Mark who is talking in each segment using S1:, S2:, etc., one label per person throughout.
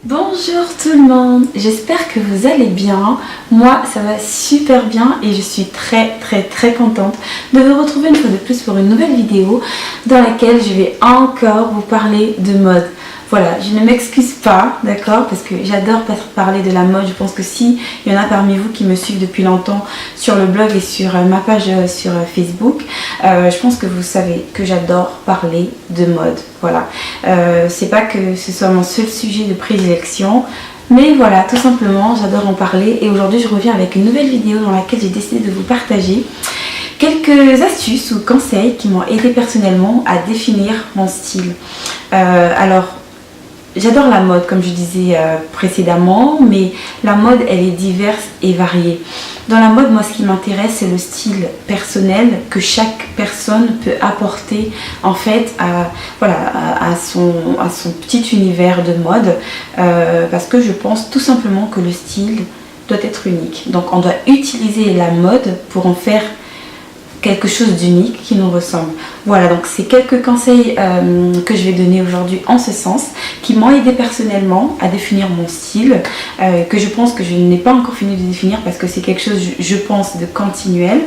S1: Bonjour tout le monde, j'espère que vous allez bien. Moi ça va super bien et je suis très contente de vous retrouver une fois de plus pour une nouvelle vidéo dans laquelle je vais encore vous parler de mode. Voilà, je ne m'excuse pas, d'accord, parce que j'adore parler de la mode. Je pense que si il y en a parmi vous qui me suivent depuis longtemps sur le blog et sur ma page sur Facebook, je pense que vous savez que j'adore parler de mode. Voilà, c'est pas que ce soit mon seul sujet de prédilection, mais voilà, tout simplement, j'adore en parler. Et aujourd'hui, je reviens avec une nouvelle vidéo dans laquelle j'ai décidé de vous partager quelques astuces ou conseils qui m'ont aidé personnellement à définir mon style. Alors, j'adore la mode, comme je disais précédemment, mais la mode, elle est diverse et variée. Dans la mode, moi, ce qui m'intéresse, c'est le style personnel que chaque personne peut apporter, en fait, à son petit univers de mode, parce que je pense tout simplement que le style doit être unique. Donc, on doit utiliser la mode pour en faire quelque chose d'unique qui nous ressemble. Voilà, donc c'est quelques conseils que je vais donner aujourd'hui en ce sens, qui m'ont aidé personnellement à définir mon style, que je pense que je n'ai pas encore fini de définir parce que c'est quelque chose, je pense, de continuel.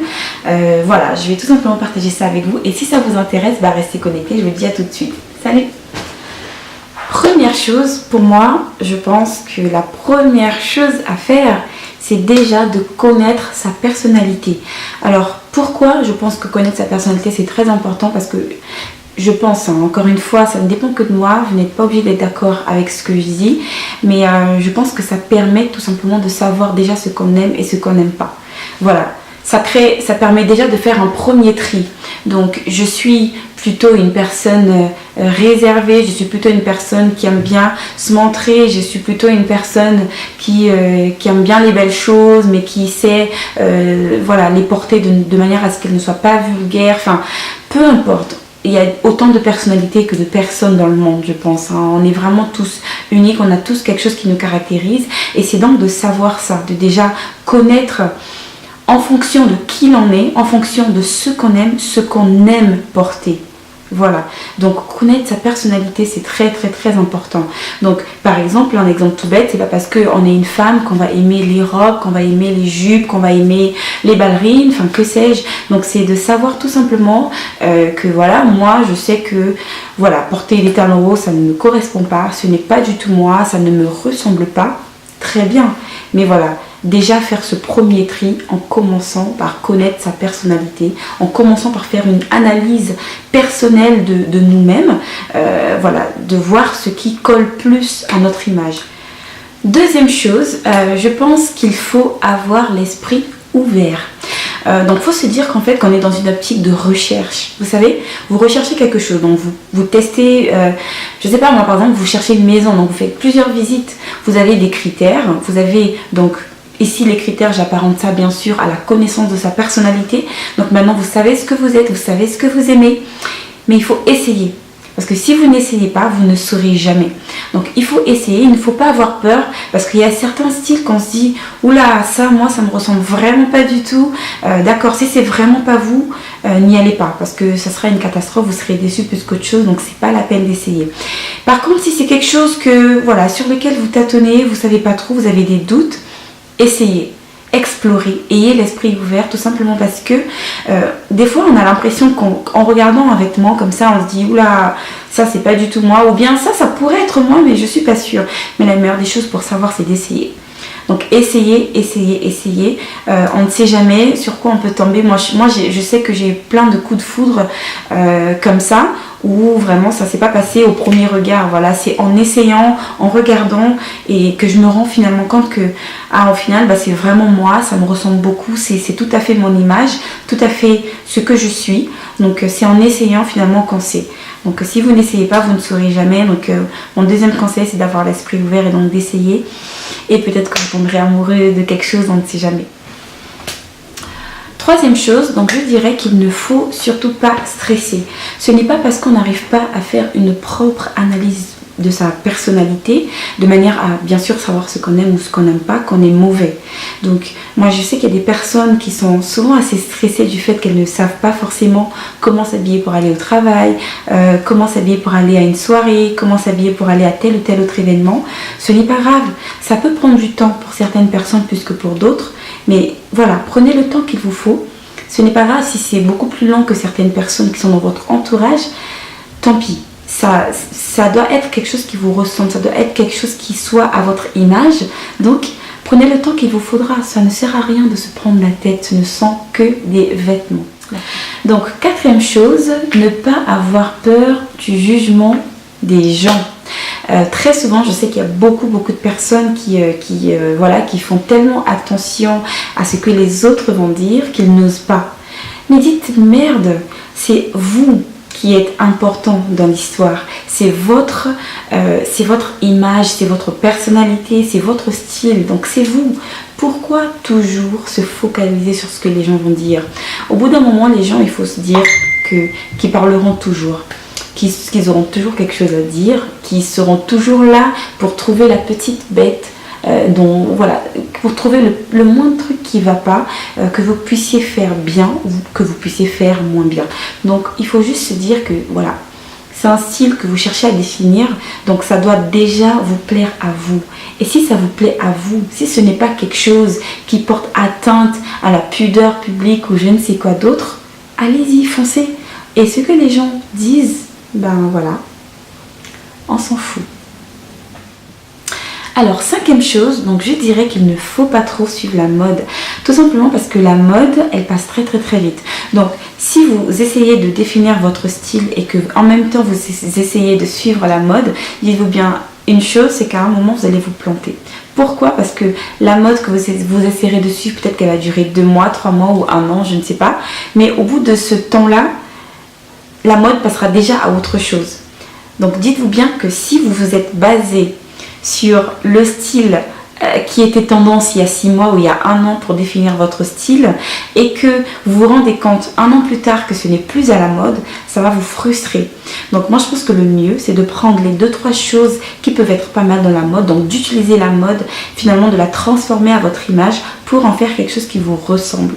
S1: Voilà, je vais tout simplement partager ça avec vous et si ça vous intéresse, restez connectés, je vous dis à tout de suite. Salut! Première chose, pour moi, je pense que la première chose à faire, c'est déjà de connaître sa personnalité. Alors, pourquoi je pense que connaître sa personnalité, c'est très important? Parce que je pense, encore une fois, ça ne dépend que de moi, vous n'êtes pas obligé d'être d'accord avec ce que je dis, mais je pense que ça permet tout simplement de savoir déjà ce qu'on aime et ce qu'on n'aime pas. Voilà. Ça permet déjà de faire un premier tri. Donc je suis plutôt une personne réservée, je suis plutôt une personne qui aime bien se montrer, je suis plutôt une personne qui aime bien les belles choses, mais qui sait les porter de manière à ce qu'elles ne soient pas vulgaires. Enfin, peu importe. Il y a autant de personnalités que de personnes dans le monde, je pense. On est vraiment tous uniques, on a tous quelque chose qui nous caractérise. Et c'est donc de savoir ça, de déjà connaître en fonction de qui l'on est, en fonction de ce qu'on aime porter. Voilà, donc connaître sa personnalité, c'est très important. Donc par exemple, un exemple tout bête, c'est pas parce qu'on est une femme qu'on va aimer les robes, qu'on va aimer les jupes, qu'on va aimer les ballerines, enfin que sais-je. Donc c'est de savoir tout simplement que voilà, moi je sais que voilà, porter des talons hauts, ça ne me correspond pas, ce n'est pas du tout moi, ça ne me ressemble pas. Très bien, mais voilà, déjà faire ce premier tri en commençant par connaître sa personnalité, en commençant par faire une analyse personnelle de nous-mêmes, de voir ce qui colle plus à notre image. Deuxième chose, je pense qu'il faut avoir l'esprit ouvert. Donc il faut se dire qu'en fait qu'on est dans une optique de recherche. Vous savez, vous recherchez quelque chose, donc vous testez, je sais pas moi par exemple, vous cherchez une maison, donc vous faites plusieurs visites, vous avez des critères, vous avez donc ici les critères, j'apparente ça bien sûr à la connaissance de sa personnalité. Donc maintenant vous savez ce que vous êtes, vous savez ce que vous aimez, mais il faut essayer. Parce que si vous n'essayez pas, vous ne saurez jamais. Donc il faut essayer, il ne faut pas avoir peur. Parce qu'il y a certains styles qu'on se dit « Oula, ça, moi, ça me ressemble vraiment pas du tout. D'accord, si c'est vraiment pas vous, n'y allez pas. Parce que ça sera une catastrophe, vous serez déçus plus qu'autre chose. Donc c'est pas la peine d'essayer. Par contre, si c'est quelque chose que, voilà, sur lequel vous tâtonnez, vous savez pas trop, vous avez des doutes, essayez. Explorer, ayez l'esprit ouvert, tout simplement parce que des fois on a l'impression qu'en regardant un vêtement comme ça on se dit oula, ça c'est pas du tout moi, ou bien ça pourrait être moi mais je suis pas sûre. Mais la meilleure des choses pour savoir, c'est d'essayer. Donc essayez. On ne sait jamais sur quoi on peut tomber. Moi je sais que j'ai eu plein de coups de foudre comme ça, où vraiment ça s'est pas passé au premier regard. Voilà, c'est en essayant, en regardant, et que je me rends finalement compte que au final c'est vraiment moi, ça me ressemble beaucoup, c'est tout à fait mon image, tout à fait ce que je suis. Donc c'est en essayant finalement qu'on sait. Donc si vous n'essayez pas, vous ne saurez jamais. Donc mon deuxième conseil, c'est d'avoir l'esprit ouvert et donc d'essayer. Et peut-être que vous tomberez amoureux de quelque chose, on ne sait jamais. Troisième chose, donc je dirais qu'il ne faut surtout pas stresser. Ce n'est pas parce qu'on n'arrive pas à faire une propre analyse de sa personnalité, de manière à bien sûr savoir ce qu'on aime ou ce qu'on n'aime pas, qu'on est mauvais. Donc moi je sais qu'il y a des personnes qui sont souvent assez stressées du fait qu'elles ne savent pas forcément comment s'habiller pour aller au travail, comment s'habiller pour aller à une soirée, comment s'habiller pour aller à tel ou tel autre événement. Ce n'est pas grave, ça peut prendre du temps pour certaines personnes plus que pour d'autres, mais voilà, prenez le temps qu'il vous faut. Ce n'est pas grave si c'est beaucoup plus long que certaines personnes qui sont dans votre entourage, tant pis. Ça doit être quelque chose qui vous ressemble, ça doit être quelque chose qui soit à votre image. Donc, prenez le temps qu'il vous faudra. Ça ne sert à rien de se prendre la tête, ce ne sont que des vêtements. Donc, quatrième chose, ne pas avoir peur du jugement des gens. Très souvent, je sais qu'il y a beaucoup de personnes qui font tellement attention à ce que les autres vont dire qu'ils n'osent pas. Mais dites merde, c'est vous qui êtes important dans l'histoire. C'est votre image, c'est votre personnalité, c'est votre style. Donc c'est vous. Pourquoi toujours se focaliser sur ce que les gens vont dire? Au bout d'un moment, les gens, il faut se dire qu'ils parleront toujours. Qu'ils auront toujours quelque chose à dire, qu'ils seront toujours là pour trouver la petite bête, pour trouver le moindre truc qui ne va pas, que vous puissiez faire bien ou que vous puissiez faire moins bien. Donc il faut juste se dire que voilà, c'est un style que vous cherchez à définir, donc ça doit déjà vous plaire à vous. Et si ça vous plaît à vous, si ce n'est pas quelque chose qui porte atteinte à la pudeur publique ou je ne sais quoi d'autre, allez-y, foncez. Et ce que les gens disent, ben voilà, on s'en fout. Alors, cinquième chose, donc je dirais qu'il ne faut pas trop suivre la mode. Tout simplement parce que la mode, elle passe très vite. Donc, si vous essayez de définir votre style et que en même temps vous essayez de suivre la mode, dites-vous bien une chose, c'est qu'à un moment vous allez vous planter. Pourquoi? Parce que la mode que vous essayerez de suivre, peut-être qu'elle va durer 2 mois, 3 mois ou 1 an, je ne sais pas. Mais au bout de ce temps-là, la mode passera déjà à autre chose. Donc dites-vous bien que si vous vous êtes basé sur le style qui était tendance il y a 6 mois ou il y a 1 an pour définir votre style et que vous vous rendez compte 1 an plus tard que ce n'est plus à la mode, ça va vous frustrer. Donc moi je pense que le mieux c'est de prendre les 2-3 choses qui peuvent être pas mal dans la mode, donc d'utiliser la mode, finalement de la transformer à votre image pour en faire quelque chose qui vous ressemble.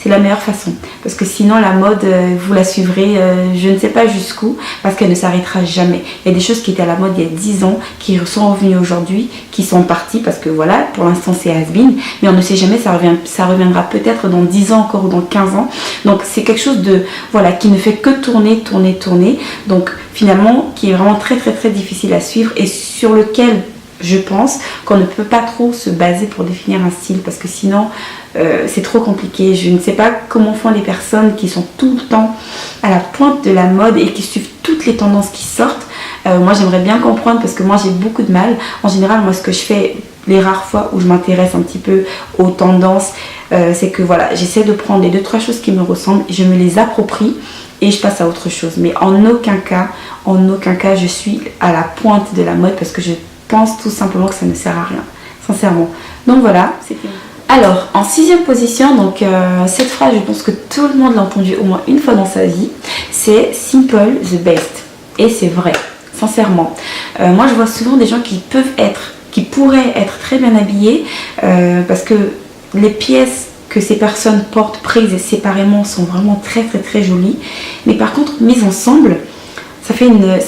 S1: C'est la meilleure façon, parce que sinon la mode, vous la suivrez je ne sais pas jusqu'où, parce qu'elle ne s'arrêtera jamais. Il y a des choses qui étaient à la mode il y a 10 ans, qui sont revenues aujourd'hui, qui sont parties, parce que voilà, pour l'instant c'est has-been, mais on ne sait jamais, ça reviendra peut-être dans 10 ans encore ou dans 15 ans. Donc c'est quelque chose de, voilà, qui ne fait que tourner, donc finalement qui est vraiment très difficile à suivre et sur lequel je pense qu'on ne peut pas trop se baser pour définir un style parce que sinon c'est trop compliqué. Je ne sais pas comment font les personnes qui sont tout le temps à la pointe de la mode et qui suivent toutes les tendances qui sortent. Moi j'aimerais bien comprendre parce que moi j'ai beaucoup de mal. En général moi ce que je fais les rares fois où je m'intéresse un petit peu aux tendances, c'est que voilà, j'essaie de prendre les 2-3 choses qui me ressemblent, je me les approprie et je passe à autre chose. Mais en aucun cas je suis à la pointe de la mode parce que je pense tout simplement que ça ne sert à rien, sincèrement. Donc voilà, c'est fini. Alors, en 6e position, donc cette phrase, je pense que tout le monde l'a entendue au moins une fois dans sa vie, c'est simple the best. Et c'est vrai, sincèrement. Moi, je vois souvent des gens qui pourraient être très bien habillés parce que les pièces que ces personnes portent prises séparément sont vraiment très jolies. Mais par contre, mises ensemble, ça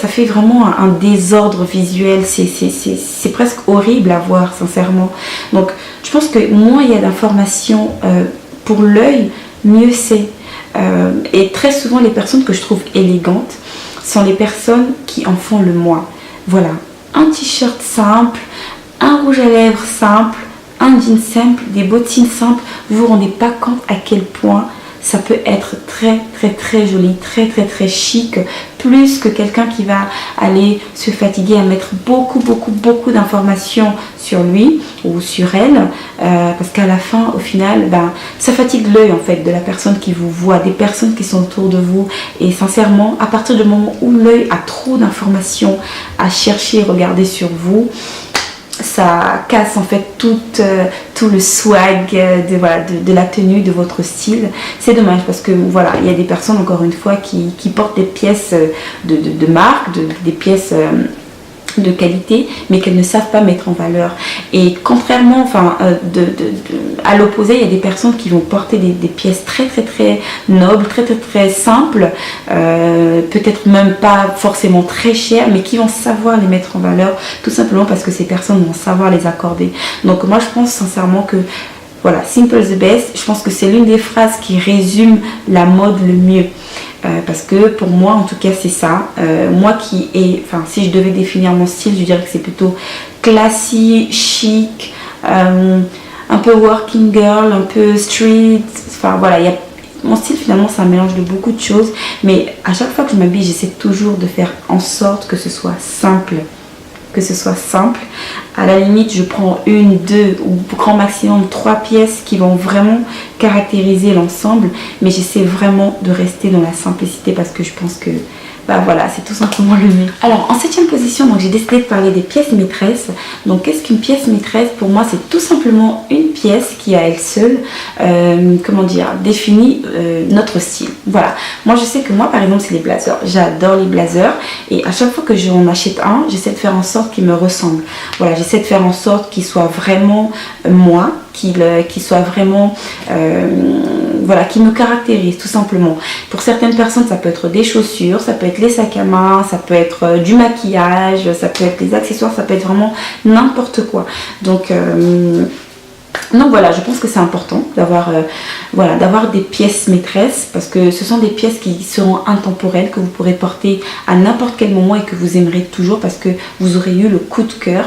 S1: fait vraiment un désordre visuel, c'est presque horrible à voir sincèrement. Donc je pense que moins il y a d'informations pour l'œil, mieux c'est. Et très souvent les personnes que je trouve élégantes sont les personnes qui en font le moins. Voilà, un t-shirt simple, un rouge à lèvres simple, un jean simple, des bottines simples, vous vous rendez pas compte à quel point ça peut être très joli, très chic, plus que quelqu'un qui va aller se fatiguer à mettre beaucoup d'informations sur lui ou sur elle, parce qu'à la fin, au final, ça fatigue l'œil en fait de la personne qui vous voit, des personnes qui sont autour de vous. Et sincèrement, à partir du moment où l'œil a trop d'informations à chercher et regarder sur vous, ça casse en fait tout le swag de la tenue, de votre style. C'est dommage parce que voilà, il y a des personnes encore une fois qui portent des pièces de marque, des pièces de qualité, mais qu'elles ne savent pas mettre en valeur. Et contrairement, enfin, à l'opposé, il y a des personnes qui vont porter des pièces très nobles, très simples, peut-être même pas forcément très chères, mais qui vont savoir les mettre en valeur, tout simplement parce que ces personnes vont savoir les accorder. Donc moi je pense sincèrement que voilà, simple is the best, je pense que c'est l'une des phrases qui résume la mode le mieux. Parce que pour moi en tout cas c'est ça, moi qui est, enfin si je devais définir mon style, je dirais que c'est plutôt classique, chic, un peu working girl, un peu street, enfin voilà, mon style finalement c'est un mélange de beaucoup de choses, mais à chaque fois que je m'habille j'essaie toujours de faire en sorte que ce soit simple. À la limite je prends une, deux ou grand maximum 3 pièces qui vont vraiment caractériser l'ensemble, mais j'essaie vraiment de rester dans la simplicité parce que je pense que bah voilà, c'est tout simplement le mieux. Alors en 7e position, donc j'ai décidé de parler des pièces maîtresses. Donc qu'est-ce qu'une pièce maîtresse? Pour moi c'est tout simplement une pièce qui à elle seule définit notre style. Voilà, moi je sais que moi par exemple c'est les blazers, j'adore les blazers et à chaque fois que j'en achète un, j'essaie de faire en sorte qu'il me ressemble. Voilà, j'essaie de faire en sorte qu'il soit vraiment moi, qu'il soit vraiment voilà, qui me caractérise tout simplement. Pour certaines personnes ça peut être des chaussures, ça peut être les sacs à main, ça peut être du maquillage, ça peut être des accessoires, ça peut être vraiment n'importe quoi. Donc voilà, je pense que c'est important d'avoir d'avoir des pièces maîtresses parce que ce sont des pièces qui seront intemporelles, que vous pourrez porter à n'importe quel moment et que vous aimerez toujours parce que vous aurez eu le coup de cœur,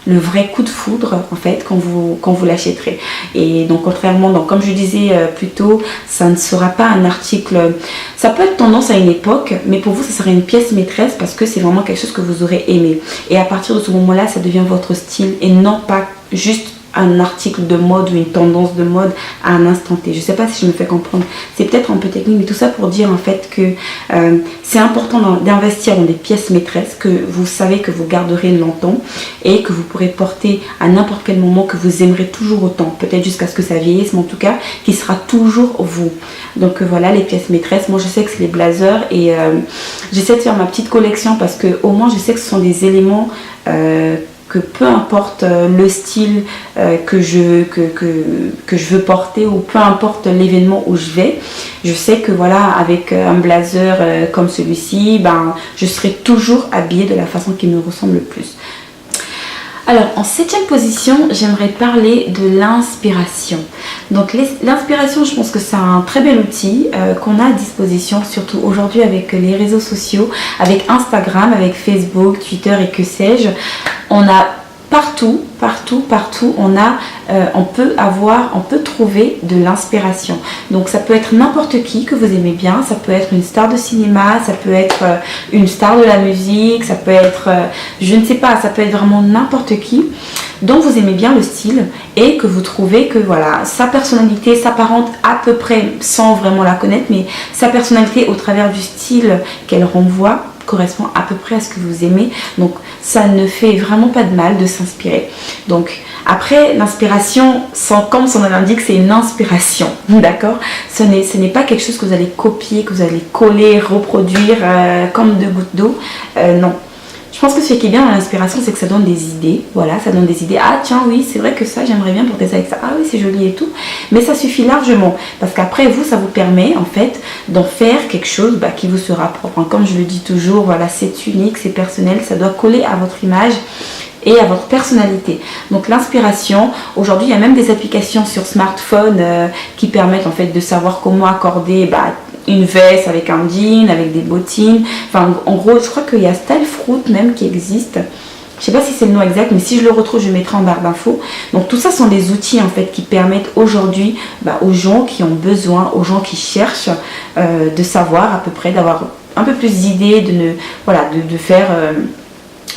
S1: le vrai coup de foudre en fait quand vous l'achèterez. Et donc contrairement, donc comme je disais plus tôt, ça ne sera pas un article, ça peut être tendance à une époque, mais pour vous ça sera une pièce maîtresse parce que c'est vraiment quelque chose que vous aurez aimé. Et à partir de ce moment-là, ça devient votre style et non pas juste un article de mode ou une tendance de mode à un instant T. Je sais pas si je me fais comprendre, c'est peut-être un peu technique, mais tout ça pour dire en fait que c'est important d'investir dans des pièces maîtresses que vous savez que vous garderez longtemps et que vous pourrez porter à n'importe quel moment, que vous aimerez toujours autant, peut-être jusqu'à ce que ça vieillisse, mais en tout cas qui sera toujours vous. Donc voilà les pièces maîtresses. Moi je sais que c'est les blazers et j'essaie de faire ma petite collection parce que au moins je sais que ce sont des éléments que peu importe le style que je veux porter ou peu importe l'événement où je vais, je sais que voilà, avec un blazer comme celui-ci, ben, je serai toujours habillée de la façon qui me ressemble le plus. Alors en 7e position, j'aimerais parler de l'inspiration. Donc l'inspiration, je pense que c'est un très bel outil qu'on a à disposition, surtout aujourd'hui avec les réseaux sociaux, avec Instagram, avec Facebook, Twitter et que sais-je. On a partout, on peut trouver de l'inspiration. Donc ça peut être n'importe qui que vous aimez bien, ça peut être une star de cinéma, ça peut être une star de la musique, ça peut être, je ne sais pas, ça peut être vraiment n'importe qui dont vous aimez bien le style et que vous trouvez que voilà, sa personnalité s'apparente à peu près, sans vraiment la connaître, mais sa personnalité au travers du style qu'elle renvoie correspond à peu près à ce que vous aimez. Donc ça ne fait vraiment pas de mal de s'inspirer. Donc après l'inspiration, comme son nom l'indique, c'est une inspiration, d'accord? Ce n'est pas quelque chose que vous allez copier, que vous allez coller, reproduire comme de gouttes d'eau, non. Je pense que ce qui est bien dans l'inspiration, c'est que ça donne des idées. Voilà, ça donne des idées. Ah tiens, oui, c'est vrai que ça, j'aimerais bien porter ça avec ça. Ah oui, c'est joli et tout. Mais ça suffit largement. Parce qu'après, vous, ça vous permet, en fait, d'en faire quelque chose qui vous sera propre. Comme je le dis toujours, voilà, c'est unique, c'est personnel. Ça doit coller à votre image et à votre personnalité. Donc l'inspiration, aujourd'hui il y a même des applications sur smartphone qui permettent en fait de savoir comment accorder une veste avec un jean, avec des bottines. Enfin en gros je crois qu'il y a Style Fruit même qui existe. Je sais pas si c'est le nom exact, mais si je le retrouve, je mettrai en barre d'infos. Donc tout ça sont des outils en fait qui permettent aujourd'hui aux gens qui ont besoin, aux gens qui cherchent de savoir à peu près, d'avoir un peu plus d'idées, de faire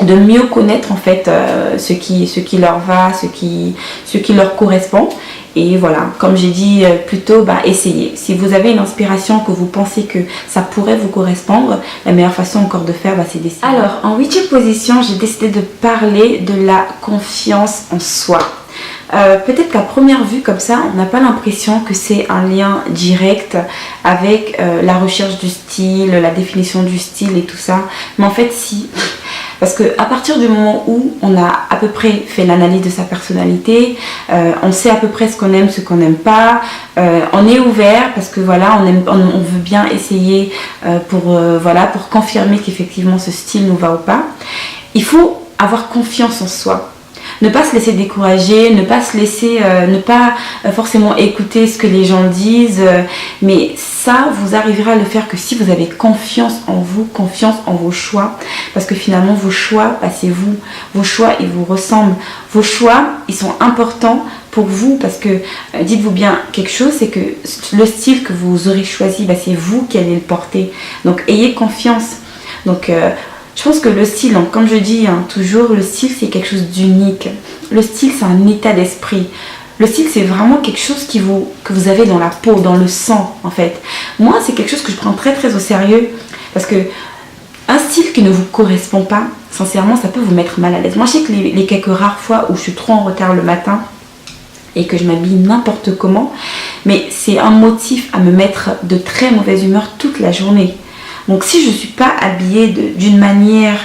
S1: de mieux connaître en fait ce qui leur va, ce qui leur correspond. Et voilà, comme j'ai dit plus tôt, essayez. Si vous avez une inspiration que vous pensez que ça pourrait vous correspondre, la meilleure façon encore de faire, c'est d'essayer. Alors, en 8e position, j'ai décidé de parler de la confiance en soi. Peut-être qu'à première vue comme ça, on n'a pas l'impression que c'est un lien direct avec la recherche du style, la définition du style et tout ça. Mais en fait, si. Parce que à partir du moment où on a à peu près fait l'analyse de sa personnalité, on sait à peu près ce qu'on aime, ce qu'on n'aime pas, on est ouvert parce que voilà, on veut bien essayer pour confirmer qu'effectivement ce style nous va ou pas. Il faut avoir confiance en soi. Ne pas se laisser décourager, ne pas se laisser, ne pas forcément écouter ce que les gens disent, mais ça, vous arriverez à le faire que si vous avez confiance en vous, confiance en vos choix, parce que finalement, vos choix, bah, c'est vous. Vos choix, ils vous ressemblent. Vos choix, ils sont importants pour vous, parce que dites-vous bien quelque chose, c'est que le style que vous aurez choisi, bah, c'est vous qui allez le porter. Donc, ayez confiance. Donc, je pense que le style, donc, comme je dis toujours, le style c'est quelque chose d'unique. Le style c'est un état d'esprit. Le style c'est vraiment quelque chose que vous avez dans la peau, dans le sang en fait. Moi c'est quelque chose que je prends très très au sérieux parce que un style qui ne vous correspond pas, sincèrement ça peut vous mettre mal à l'aise. Moi je sais que les quelques rares fois où je suis trop en retard le matin et que je m'habille n'importe comment, mais c'est un motif à me mettre de très mauvaise humeur toute la journée. Donc si je ne suis pas habillée d'une manière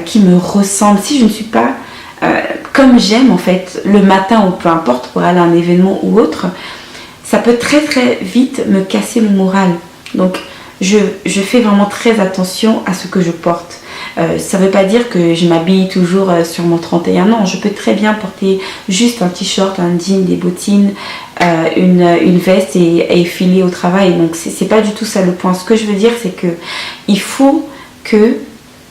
S1: qui me ressemble, si je ne suis pas comme j'aime en fait le matin ou peu importe pour aller à un événement ou autre, ça peut très très vite me casser le moral. Donc je fais vraiment très attention à ce que je porte. Ça ne veut pas dire que je m'habille toujours sur mon 31 ans. Je peux très bien porter juste un t-shirt, un jean, des bottines, une veste et filer au travail. Donc c'est pas du tout ça le point. Ce que je veux dire c'est que il faut que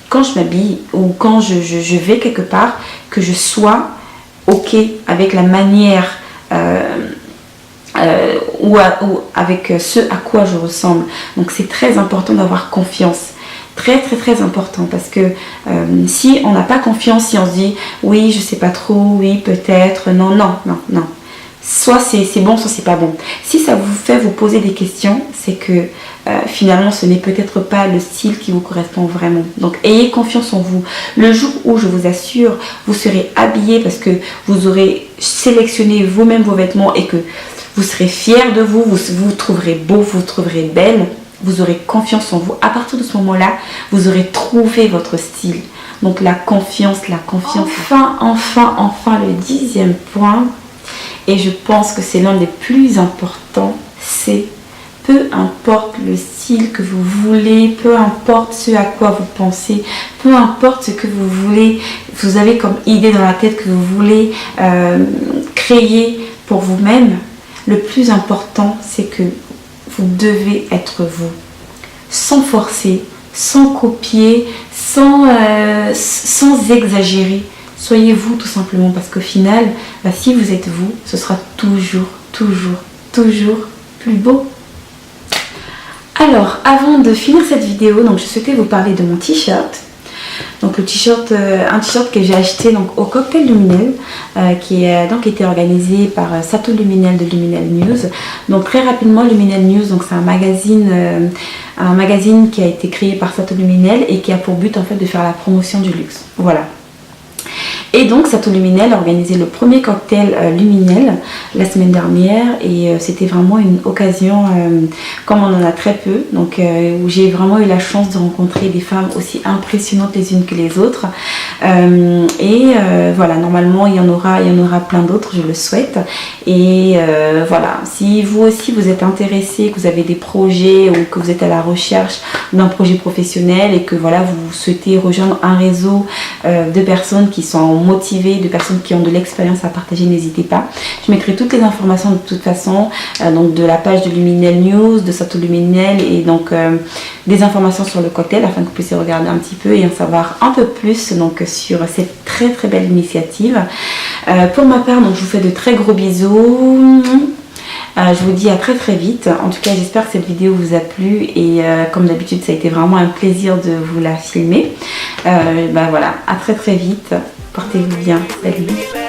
S1: quand je m'habille ou quand je vais quelque part, que je sois ok avec la manière ou avec ce à quoi je ressemble. Donc c'est très important d'avoir confiance. Très très très important parce que si on n'a pas confiance, si on se dit oui je sais pas trop, oui peut-être, non. Soit c'est bon, soit c'est pas bon. Si ça vous fait vous poser des questions, c'est que finalement ce n'est peut-être pas le style qui vous correspond vraiment. Donc ayez confiance en vous. Le jour où je vous assure, vous serez habillé parce que vous aurez sélectionné vous-même vos vêtements et que vous serez fiers de vous, vous trouverez beau, vous trouverez belle. Vous aurez confiance en vous. À partir de ce moment-là, vous aurez trouvé votre style. Donc la confiance. Enfin, le 10e point. Et je pense que c'est l'un des plus importants. C'est peu importe le style que vous voulez, peu importe ce à quoi vous pensez, peu importe ce que vous voulez, vous avez comme idée dans la tête que vous voulez créer pour vous-même. Le plus important, c'est que vous devez être vous, sans forcer, sans copier, sans exagérer. Soyez vous tout simplement parce qu'au final, bah, si vous êtes vous, ce sera toujours plus beau. Alors, avant de finir cette vidéo, donc, je souhaitais vous parler de mon t-shirt. Donc le t-shirt, un t-shirt que j'ai acheté donc, au Cocktail Luminel, qui a donc été organisé par Sato Luminel de Luminel News. Donc très rapidement, Luminel News, c'est un magazine qui a été créé par Sato Luminel et qui a pour but en fait de faire la promotion du luxe. Voilà. Et donc Sato Luminel a organisé le premier cocktail Luminel la semaine dernière et c'était vraiment une occasion comme on en a très peu, donc où j'ai vraiment eu la chance de rencontrer des femmes aussi impressionnantes les unes que les autres voilà, normalement il y en aura plein d'autres, je le souhaite. Et voilà, si vous aussi vous êtes intéressé, que vous avez des projets ou que vous êtes à la recherche d'un projet professionnel et que voilà vous souhaitez rejoindre un réseau de personnes qui sont motivées, de personnes qui ont de l'expérience à partager, n'hésitez pas. Je mettrai toutes les informations de toute façon, donc de la page de Luminel News, de Sato Luminel et donc des informations sur le cocktail afin que vous puissiez regarder un petit peu et en savoir un peu plus donc sur cette très très belle initiative. Pour ma part, donc je vous fais de très gros bisous. Je vous dis à très très vite. En tout cas, j'espère que cette vidéo vous a plu et comme d'habitude, ça a été vraiment un plaisir de vous la filmer. Voilà, à très très vite. Portez-vous bien. Salut.